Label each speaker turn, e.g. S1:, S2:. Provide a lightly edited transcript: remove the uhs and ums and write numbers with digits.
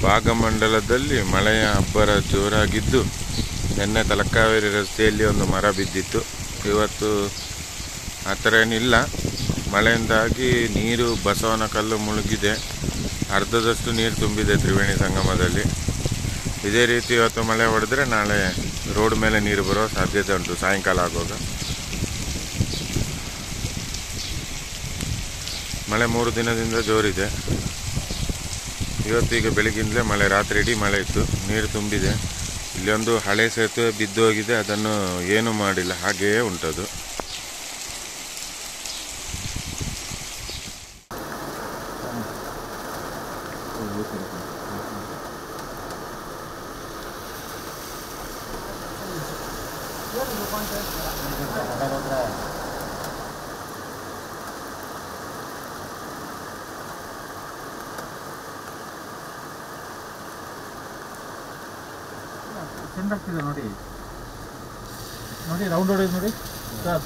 S1: ಭಾಗಮಂಡಲದಲ್ಲಿ ಮಳೆಯ ಅಬ್ಬರ ಜೋರಾಗಿದ್ದು ನಿನ್ನೆ ತಲಕಾವೇರಿ ರಸ್ತೆಯಲ್ಲಿ ಒಂದು ಮರ ಬಿದ್ದಿತ್ತು. ಇವತ್ತು ಆ ಥರ ಏನಿಲ್ಲ. ಮಳೆಯಿಂದಾಗಿ ನೀರು ಬಸವನಕಲ್ಲು ಮುಳುಗಿದೆ. ಅರ್ಧದಷ್ಟು ನೀರು ತುಂಬಿದೆ ತ್ರಿವೇಣಿ ಸಂಗಮದಲ್ಲಿ. ಇದೇ ರೀತಿ ಇವತ್ತು ಮಳೆ ಹೊಡೆದ್ರೆ ನಾಳೆ ರೋಡ್ ಮೇಲೆ ನೀರು ಬರೋ ಸಾಧ್ಯತೆ ಉಂಟು ಸಾಯಂಕಾಲ ಆಗುವಾಗ. ಮಳೆ 3 ದಿನದಿಂದ ಜೋರಿದೆ. ಇವತ್ತೀಗ ಬೆಳಗಿಂದಲೇ ಮಳೆ, ರಾತ್ರಿ ಇಡೀ ಮಳೆ ಇತ್ತು. ನೀರು ತುಂಬಿದೆ. ಇಲ್ಲೊಂದು ಹಳೆ ಸೇತುವೆ ಬಿದ್ದು ಹೋಗಿದೆ, ಅದನ್ನು ಏನೂ ಮಾಡಿಲ್ಲ, ಹಾಗೆಯೇ ಉಂಟದು.
S2: ಚೆಂದಾಗ್ತಿದೆ ನೋಡಿ ನೋಡಿ, ರೌಂಡ್ ಹೊಡೆದು ನೋಡಿ ಸರ್.